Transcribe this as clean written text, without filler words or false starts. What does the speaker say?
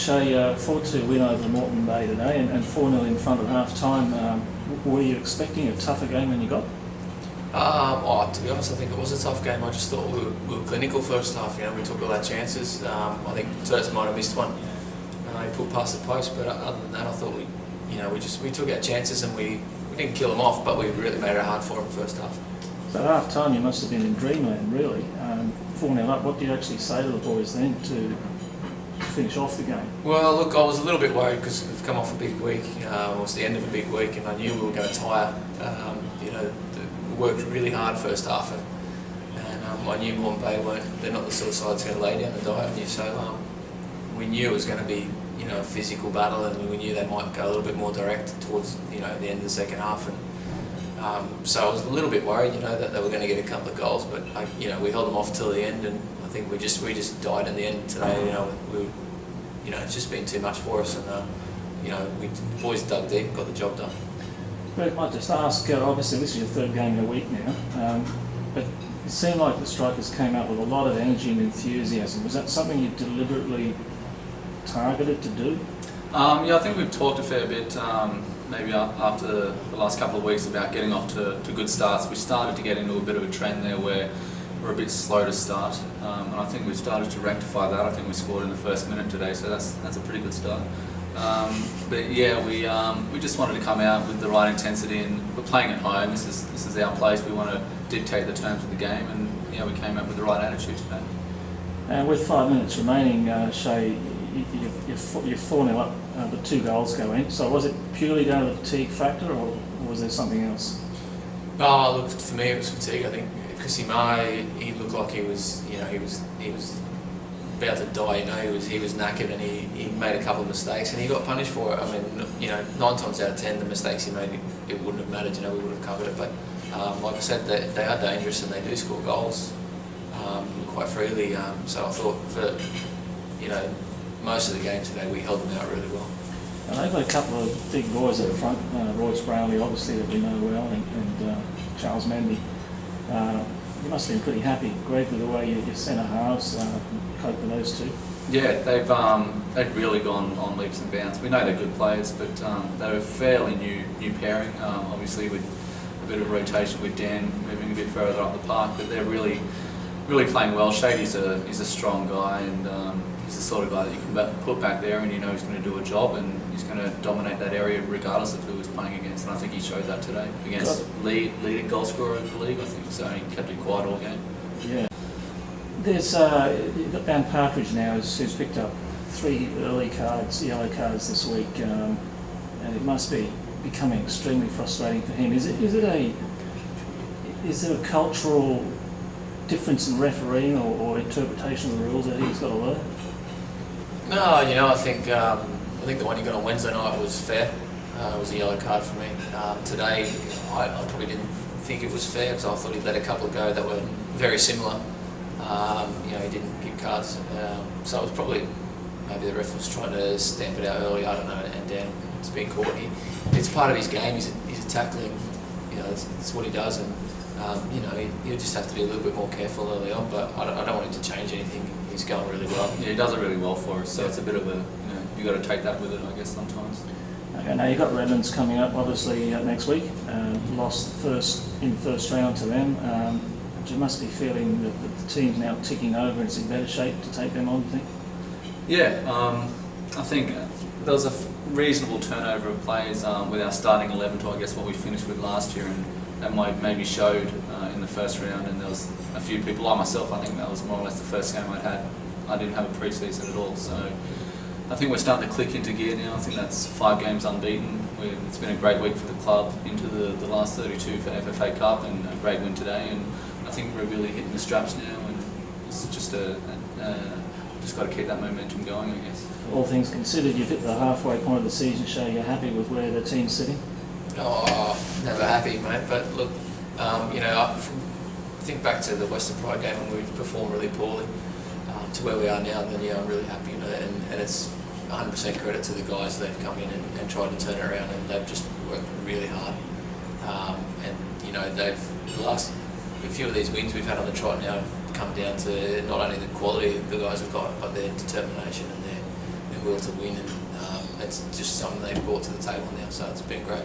Shay, 4-2 win over Moreton Bay today and 4-0 in front at half-time. Were you expecting a tougher game than you got? To be honest, I think it was a tough game. I just thought we were clinical first half. We took all our chances. I think Turts might have missed one. He put past the post, but other than that, I thought we took our chances and we didn't kill them off, but we really made it hard for them first half. So at half-time, you must have been in dreamland, really. 4-0 up. What did you actually say to the boys then to finish off the game? Well, look, I was a little bit worried because we've come off a big week. It was the end of a big week, and I knew we were going to tire. We worked really hard first half, and I knew Moreton Bay they're not the sort of side that's going to lay down and die on you. So we knew it was going to be a physical battle, and we knew they might go a little bit more direct towards the end of the second half. And so I was a little bit worried, that they were going to get a couple of goals, but we held them off till the end, and I think we just died in the end today. It's just been too much for us, and the boys dug deep, got the job done. Brett, I might just ask, obviously this is your third game in a week now, but it seemed like the Strikers came out with a lot of energy and enthusiasm. Was that something you deliberately targeted to do? I think we've talked a fair bit, maybe after the last couple of weeks, about getting off to good starts. We started to get into a bit of a trend there where we're a bit slow to start, and I think we've started to rectify that. I think we scored in the first minute today, so that's a pretty good start. But yeah, we just wanted to come out with the right intensity, and we're playing at home. This is our place. We want to dictate the terms of the game, and we came out with the right attitude today. And with 5 minutes remaining, Shay, you're 4-0 up, but 2 goals go in. So was it purely down to the fatigue factor, or was there something else? Oh, look, for me it was fatigue. I think Kusima, he looked like he was about to die. He was knackered, and he made a couple of mistakes, and he got punished for it. I mean, 9 times out of 10, the mistakes he made, it wouldn't have mattered. We would have covered it. But like I said, they are dangerous, and they do score goals quite freely. So I thought for most of the game today, we held them out really well. And they've got a couple of big boys at the front. Royce Brownlee, obviously, that we know well, and Charles Mendy. You must have been pretty happy, Greg, with the way your centre halves cope with those two. Yeah, they've really gone on leaps and bounds. We know they're good players, but they're a fairly new pairing. Obviously, with a bit of rotation with Dan moving a bit further up the park, but they're really playing well. Shady's a strong guy, and he's the sort of guy that you can put back there, and he's going to do a job, and he's going to dominate that area regardless of who he's playing against. And I think he showed that today against leading goal scorer in the league. I think so. He kept it quiet all game. Yeah. There's you've got Dan Partridge now who's picked up 3 yellow cards this week, and it must be becoming extremely frustrating for him. Is there a cultural difference in refereeing or interpretation of the rules that he's got to learn? No, I think the one he got on Wednesday night was fair. It was a yellow card for me. Today, I probably didn't think it was fair because I thought he let a couple go that were very similar. He didn't give cards, so it was probably maybe the ref was trying to stamp it out early. I don't know. And Dan, it's been caught. It's part of his game. He's a tackling. It's what he does, and you just have to be a little bit more careful early on. But I don't want him to change anything. He's going really well. Yeah, he does it really well for us. So it's a bit of you got to take that with it, I guess, sometimes. Okay, now you've got Redlands coming up, obviously, next week. Lost in the first round to them. But you must be feeling that the team's now ticking over and it's in better shape to take them on, I think? Yeah, I think there was a reasonable turnover of players with our starting 11 to, I guess, what we finished with last year, and that maybe showed in the first round. And there was a few people, like myself, I think that was more or less the first game I'd had. I didn't have a pre-season at all, so I think we're starting to click into gear now. I think that's 5 games unbeaten. It's been a great week for the club into the last 32 for FFA Cup, and a great win today. And I think we're really hitting the straps now, and it's just just got to keep that momentum going, I guess. All things considered, you've hit the halfway point of the season, Shay. You're happy with where the team's sitting? Oh, never happy, mate. But look, I think back to the Western Pride game when we performed really poorly to where we are now. Then I'm really happy, and it's 100% credit to the guys. They've come in and tried to turn it around, and they've just worked really hard. And they've the last a few of these wins we've had on the trot now have come down to not only the quality the guys have got, but their determination and their will to win, and it's just something they've brought to the table now. So it's been great.